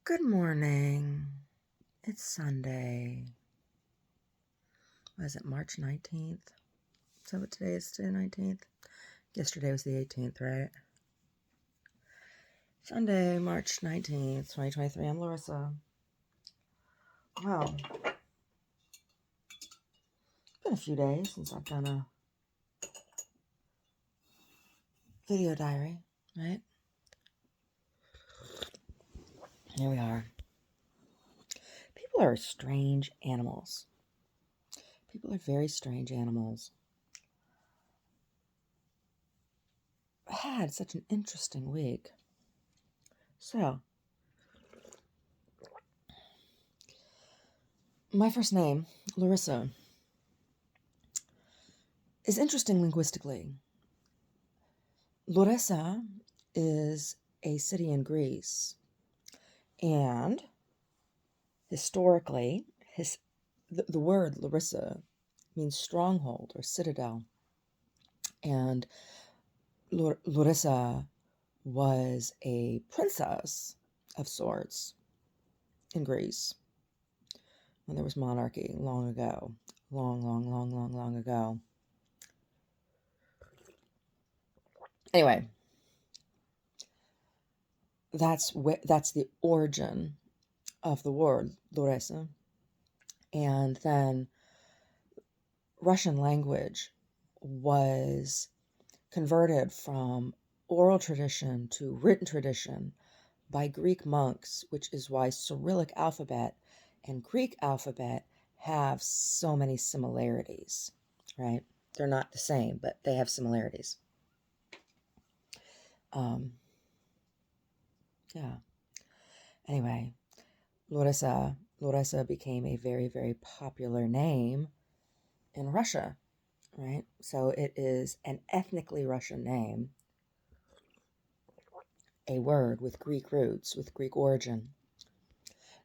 Good morning. It's Sunday. What is it, March 19th? Is that what today is? Today, 19th? Yesterday was the 18th, right? Sunday, March 19th, 2023. I'm Larissa. Wow. It's been a few days since I've done a video diary, right? Here we are. People are strange animals. People are very strange animals. I had such an interesting week. So, my first name, Larissa, is interesting linguistically. Larissa is a city in Greece, and historically, the word Larissa means stronghold or citadel, and Larissa was a princess of sorts in Greece when there was monarchy long ago, long ago. Anyway, that's the origin of the word Larissa. And then Russian language was converted from oral tradition to written tradition by Greek monks, which is why Cyrillic alphabet and Greek alphabet have so many similarities, right? They're not the same, but they have similarities. Yeah. Anyway, Larissa became a very, very popular name in Russia, right? So it is an ethnically Russian name, a word with Greek roots, with Greek origin.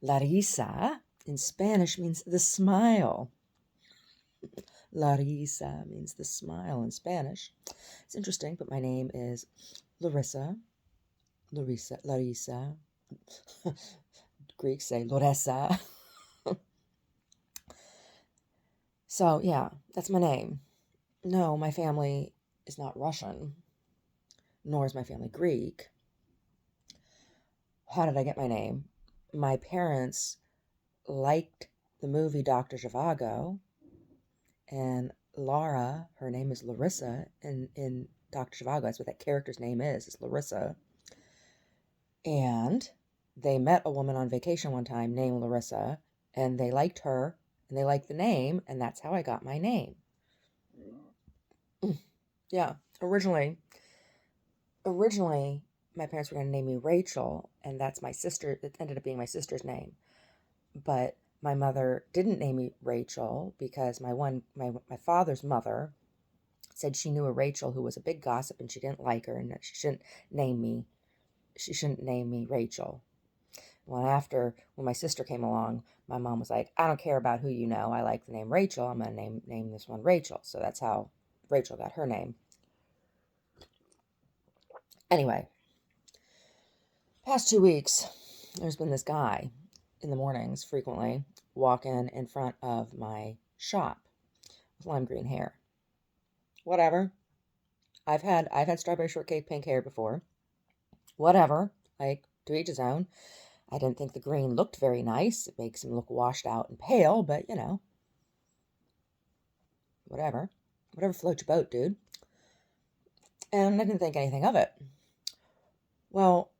Larissa in Spanish means the smile. Larissa means the smile in Spanish. It's interesting, but my name is Larissa. Larissa. Greeks say Loressa. So, yeah, that's my name. No, my family is not Russian, nor is my family Greek. How did I get my name? My parents liked the movie Dr. Zhivago, and Laura, her name is Larissa, in Dr. Zhivago, that's what that character's name is Larissa. And they met a woman on vacation one time named Larissa, and they liked her, and they liked the name, and that's how I got my name. Yeah, originally, my parents were going to name me Rachel, and that's my sister. It ended up being my sister's name. But my mother didn't name me Rachel because my father's mother said she knew a Rachel who was a big gossip and she didn't like her and that she shouldn't name me Rachel. When my sister came along, my mom was like, I don't care about who you know. I like the name Rachel. I'm going to name this one Rachel. So that's how Rachel got her name. Anyway, past 2 weeks, there's been this guy in the mornings frequently walking in front of my shop with lime green hair. Whatever. I've had strawberry shortcake pink hair before. Whatever. Like, to each his own. I didn't think the green looked very nice. It makes him look washed out and pale, but whatever. Whatever floats your boat, dude. And I didn't think anything of it. Well,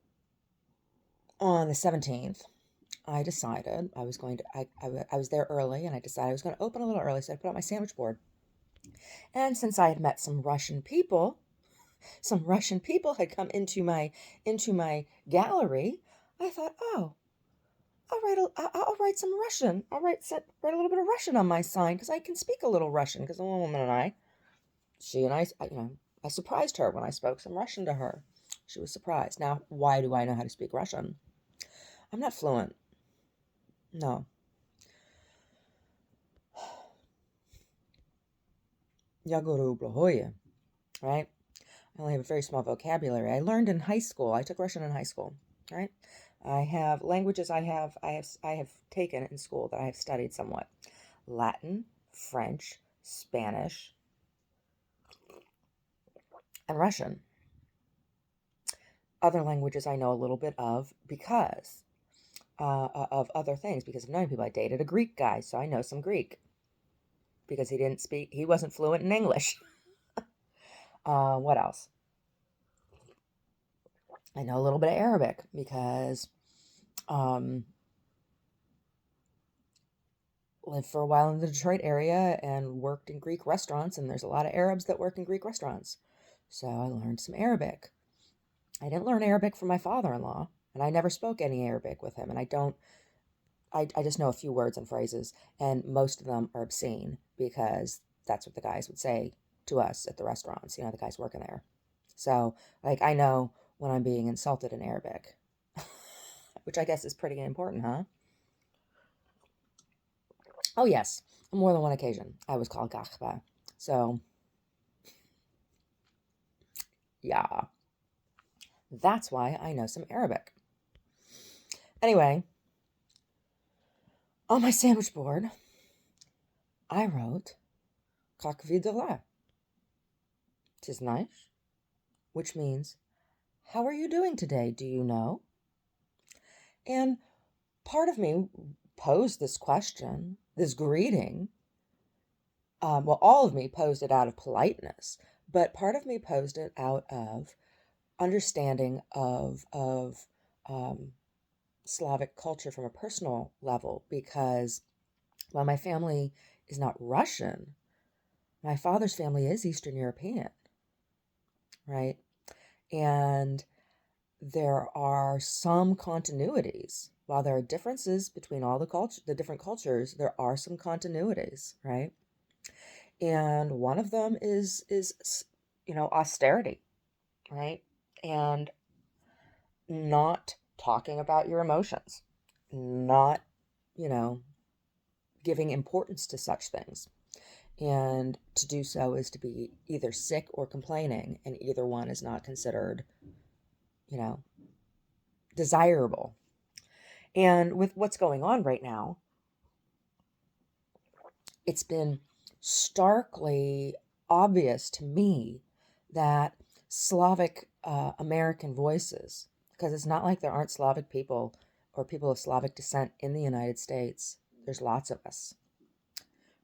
on the 17th, I decided I was going to, I was there early, and I decided I was going to open a little early, so I put out my sandwich board. And since I had met some Russian people had come into my gallery, I thought, oh, I'll write some Russian. I'll write a little bit of Russian on my sign because I can speak a little Russian. Because the one woman and I surprised her when I spoke some Russian to her. She was surprised. Now, why do I know how to speak Russian? I'm not fluent. No. Я говорю плохое, right? I only have a very small vocabulary. I learned in high school. I took Russian in high school, right? I have languages I have taken in school that I have studied somewhat. Latin, French, Spanish, and Russian. Other languages I know a little bit of because of other things, because of knowing people. I dated a Greek guy, so I know some Greek because he wasn't fluent in English. What else? I know a little bit of Arabic because um, lived for a while in the Detroit area and worked in Greek restaurants, and there's a lot of Arabs that work in Greek restaurants. So I learned some Arabic. I didn't learn Arabic from my father-in-law, and I never spoke any Arabic with him, and I just know a few words and phrases, and most of them are obscene because that's what the guys would say to us at the restaurants, the guys working there. So, like, I know when I'm being insulted in Arabic, which I guess is pretty important, huh? Oh, yes, on more than one occasion, I was called Gachba. So, yeah, that's why I know some Arabic. Anyway, on my sandwich board, I wrote Kak videla, 'tis nice, which means, how are you doing today? Do you know? And part of me posed this question, this greeting. Well, all of me posed it out of politeness, but part of me posed it out of understanding of Slavic culture from a personal level, because while my family is not Russian, my father's family is Eastern European, right? And there are some continuities. While there are differences between all the different cultures, there are some continuities, right? And one of them is austerity, right? And not talking about your emotions, not, you know, giving importance to such things. And to do so is to be either sick or complaining, and either one is not considered, you know, desirable. And with what's going on right now, it's been starkly obvious to me that Slavic American voices, because it's not like there aren't Slavic people or people of Slavic descent in the United States. There's lots of us,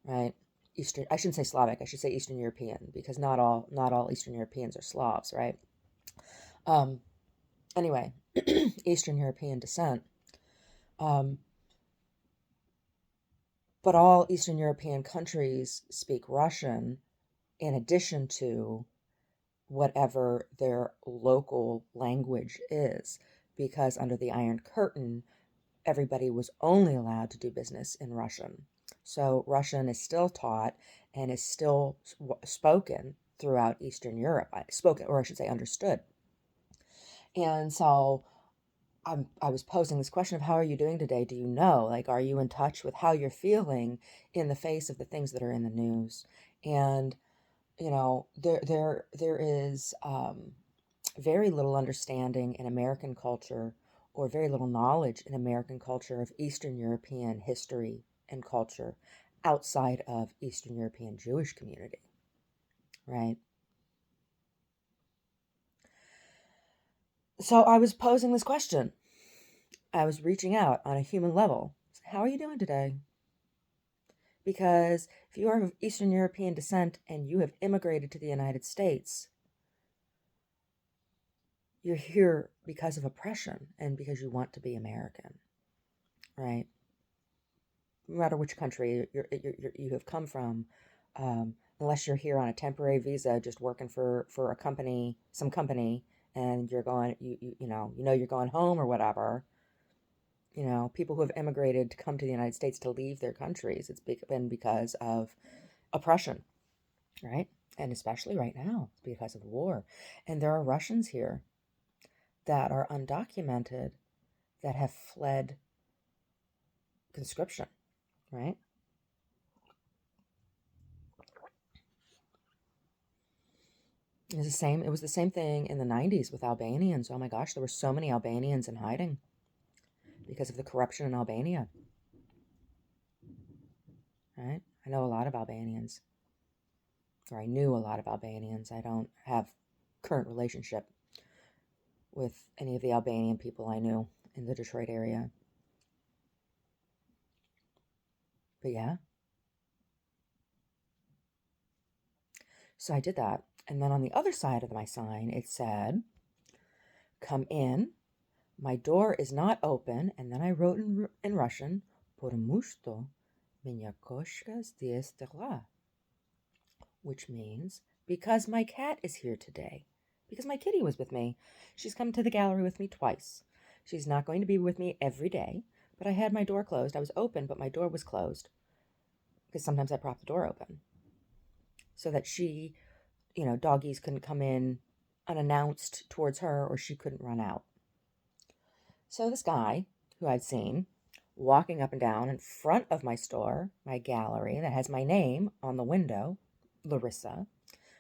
right? I shouldn't say Slavic, I should say Eastern European, because not all Eastern Europeans are Slavs, right? Um, anyway, Eastern European descent. Um, but all Eastern European countries speak Russian in addition to whatever their local language is, because under the Iron Curtain, everybody was only allowed to do business in Russian. So Russian is still taught and is still spoken throughout Eastern Europe. Spoken, or I should say understood. And so I was posing this question of, how are you doing today? Do you know? Like, are you in touch with how you're feeling in the face of the things that are in the news? And there is very little understanding in American culture, or very little knowledge in American culture, of Eastern European history and culture outside of Eastern European Jewish community, right? So I was posing this question. I was reaching out on a human level. How are you doing today? Because if you are of Eastern European descent and you have immigrated to the United States, you're here because of oppression and because you want to be American, right? No matter which country you have come from, unless you're here on a temporary visa, just working for a company, some company, and you're going, you're going home or whatever. People who have immigrated to come to the United States to leave their countries, it's been because of oppression, right? And especially right now, it's because of war. And there are Russians here that are undocumented that have fled conscription, right? It was the same thing in the 90s with Albanians. Oh my gosh, there were so many Albanians in hiding. because of the corruption in Albania. Right? I know a lot of Albanians, or I knew a lot of Albanians. I don't have current relationship with any of the Albanian people I knew in the Detroit area. But yeah. So I did that. And then on the other side of my sign, it said, "Come in. My door is not open." And then I wrote in Russian, "Потому что меня кошка здесь дала," which means, because my cat is here today. Because my kitty was with me. She's come to the gallery with me twice. She's not going to be with me every day, but I had my door closed. I was open, but my door was closed. Because sometimes I prop the door open. So that she, doggies couldn't come in unannounced towards her, or she couldn't run out. So this guy, who I'd seen, walking up and down in front of my store, my gallery, that has my name on the window, Larissa,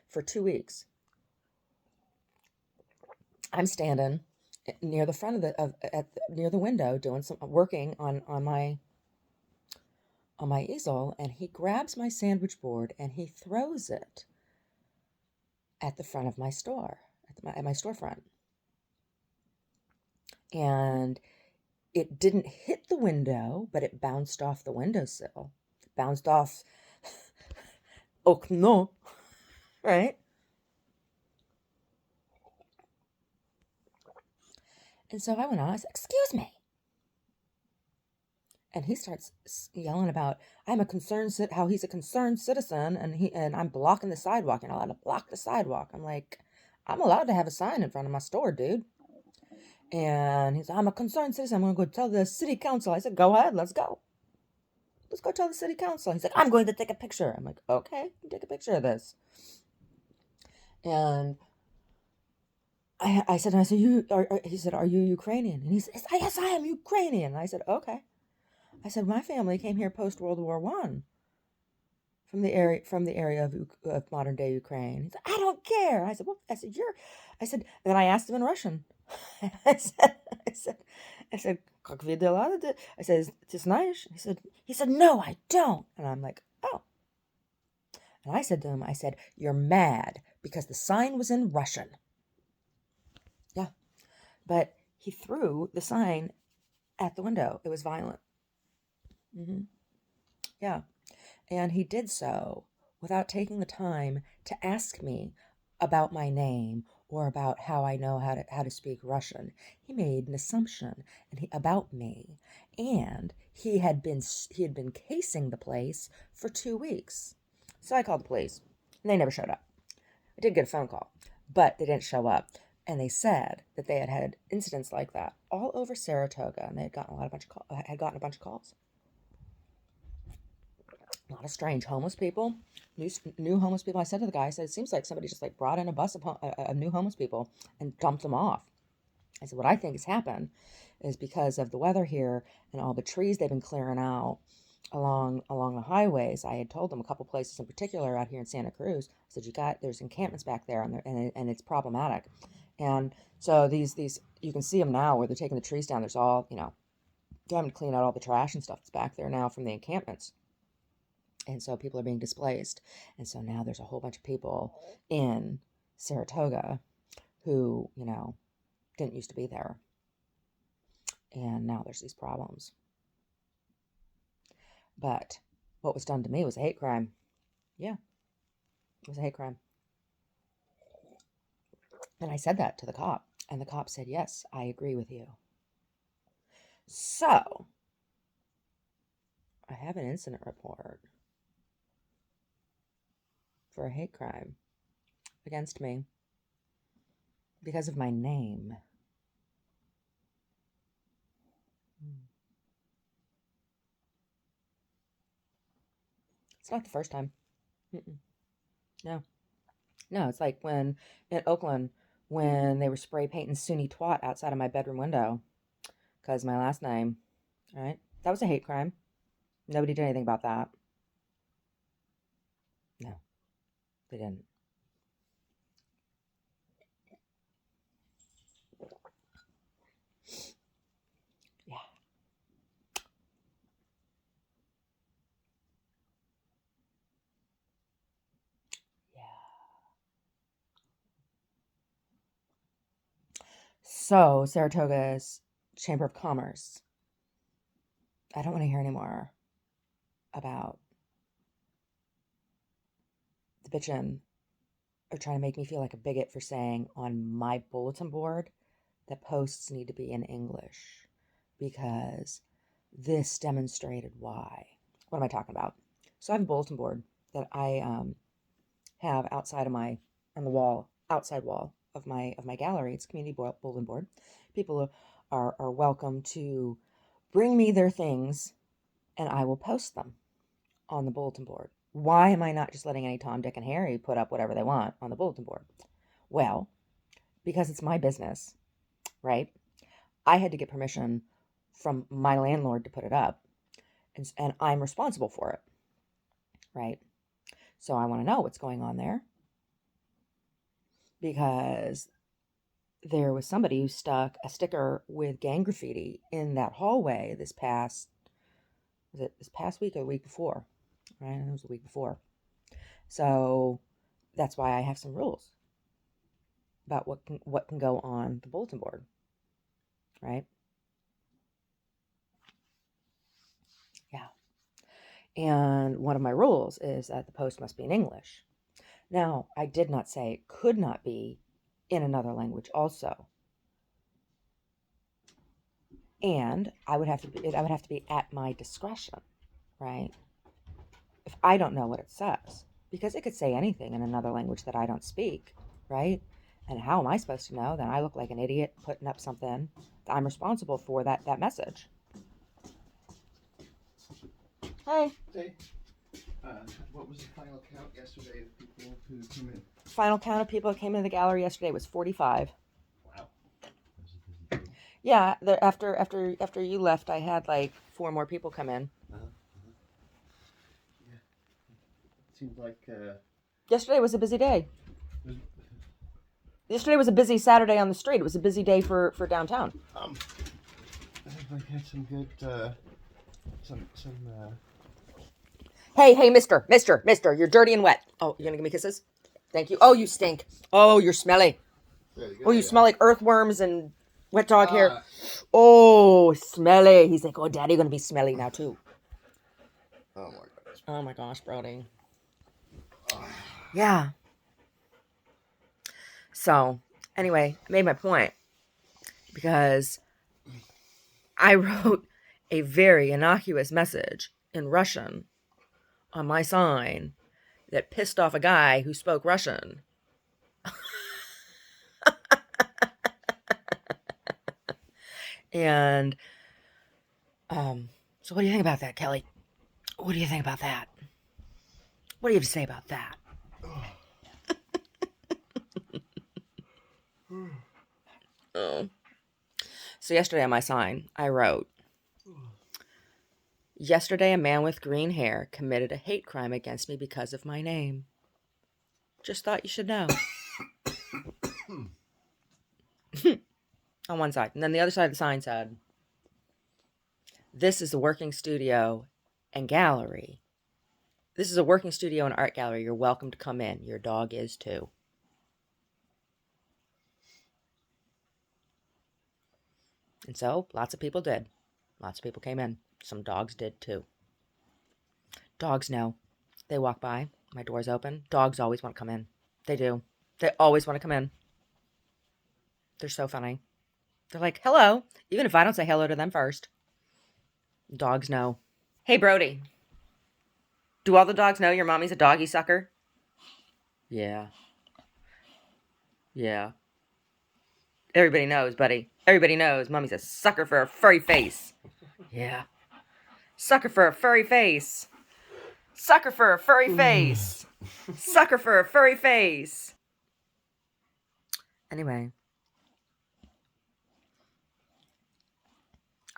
for 2 weeks. I'm standing near the front of near the window doing some working on my easel, and he grabs my sandwich board and he throws it at the front of my store, at my storefront. And it didn't hit the window, but it bounced off the windowsill. Bounced off okno, right? And so I went on, I said, "Excuse me." And he starts yelling about how he's a concerned citizen, and I'm blocking the sidewalk, and I'm allowed to block the sidewalk. I'm like, I'm allowed to have a sign in front of my store, dude. And he's like, "I'm a concerned citizen. I'm going to go tell the city council." I said, "Go ahead, let's go. Let's go tell the city council." He's like, "I'm going to take a picture." I'm like, "Okay, take a picture of this." And I said, he said, "Are you Ukrainian?" And he said, "Yes, I am Ukrainian." And I said, "Okay." I said, "My family came here post World War I from the area of modern day Ukraine." He said, "I don't care." I said, "Well," I said, and then I asked him in Russian. I said, "Как вы дела?" I said, "Ты знаешь?" He said, "No, I don't." And I'm like, "Oh." And I said to him, "You're mad because the sign was in Russian." Yeah. But he threw the sign at the window. It was violent. Mm-hmm. Yeah. And he did so without taking the time to ask me about my name or about how I know how to speak Russian. He made an assumption about me, and he had been casing the place for 2 weeks. So I called the police, and they never showed up. I did get a phone call, but they didn't show up. And they said that they had had incidents like that all over Saratoga, and they had gotten a bunch of calls. A lot of strange homeless people, new homeless people. I said to the guy, I said, "It seems like somebody just like brought in a bus of new homeless people and dumped them off." I said, "What I think has happened is because of the weather here and all the trees they've been clearing out along the highways." I had told them a couple places in particular out here in Santa Cruz. I said, there's encampments back there, and it's problematic. And so these you can see them now where they're taking the trees down. There's all they're having to clean out all the trash and stuff that's back there now from the encampments. And so people are being displaced. And so now there's a whole bunch of people in Saratoga who, didn't used to be there. And now there's these problems. But what was done to me was a hate crime. Yeah, it was a hate crime. And I said that to the cop. And the cop said, "Yes, I agree with you." So I have an incident report for a hate crime against me because of my name. It's not the first time. Mm-mm. No, it's like when in Oakland, when they were spray painting SUNY twat outside of my bedroom window because my last name, right? That was a hate crime. Nobody did anything about that. No, they didn't. Yeah. So, Saratoga's Chamber of Commerce. I don't want to hear anymore about the bitchin' or trying to make me feel like a bigot for saying on my bulletin board that posts need to be in English, because this demonstrated why. What am I talking about? So I have a bulletin board that I have outside of my, on the wall, outside wall of my gallery. It's a community bulletin board. People are welcome to bring me their things, and I will post them on the bulletin board. Why am I not just letting any Tom, Dick, and Harry put up whatever they want on the bulletin board? Well, because it's my business, right? I had to get permission from my landlord to put it up, and I'm responsible for it, right? So I want to know what's going on there, because there was somebody who stuck a sticker with gang graffiti in that hallway this past week or the week before, right? I think it was the week before. So that's why I have some rules about what can go on the bulletin board, right? Yeah. And one of my rules is that the post must be in English. Now, I did not say it could not be in another language also. And I would have to be at my discretion, right? If I don't know what it says, because it could say anything in another language that I don't speak, right? And how am I supposed to know? Then I look like an idiot putting up something that I'm responsible for that message. Hey. Hey. What was the final count yesterday of people who came in? Final count of people who came into the gallery yesterday was 45. Wow. Yeah, after you left, I had like 4 more people come in. Yeah. It seemed like yesterday was a busy day. Yesterday was a busy Saturday on the street. It was a busy day for downtown. I think we had some good Hey, mister, you're dirty and wet. Oh, you're gonna give me kisses? Thank you. Oh, you stink. Oh, you're smelly. Oh, you smell like earthworms and wet dog hair. Oh, smelly. He's like, oh, daddy gonna be smelly now too. Oh my gosh, Brody. Yeah. So, anyway, I made my point because I wrote a very innocuous message in Russian on my sign that pissed off a guy who spoke Russian. And so what do you think about that, Kelly? What do you think about that? What do you have to say about that? Oh. So yesterday on my sign, I wrote, yesterday a man with green hair committed a hate crime against me because of my name. Just thought you should know. On one side. And then the other side of the sign said, this is a working studio and gallery. This is a working studio and art gallery. You're welcome to come in. Your dog is too. And so lots of people did. Lots of people came in. Some dogs did too. Dogs know. They walk by. My door's open. Dogs always want to come in. They do. They always want to come in. They're so funny. They're like, hello. Even if I don't say hello to them first. Dogs know. Hey, Brody. Do all the dogs know your mommy's a doggy sucker? Yeah. Yeah. Everybody knows, buddy. Everybody knows mommy's a sucker for a furry face. Yeah. Sucker for a furry face. Sucker for a furry face. Sucker for a furry face. Anyway.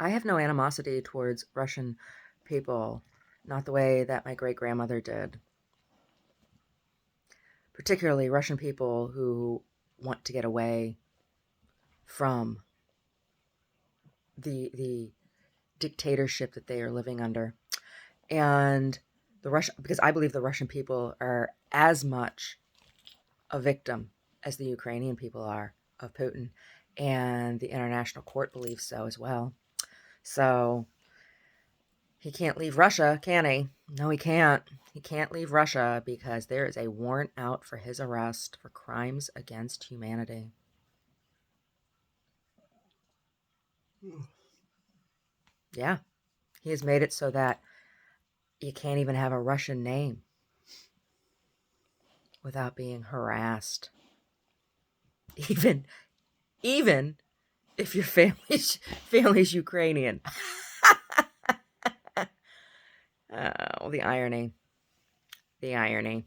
I have no animosity towards Russian people, not the way that my great-grandmother did. Particularly Russian people who want to get away from the dictatorship that they are living under. And because I believe the Russian people are as much a victim as the Ukrainian people are of Putin. and the international court believes so as well. So he can't leave Russia, can he? No, he can't. He can't leave Russia because there is a warrant out for his arrest for crimes against humanity. Yeah, he has made it so that you can't even have a Russian name without being harassed. Even if your family's Ukrainian. Oh, the irony. The irony.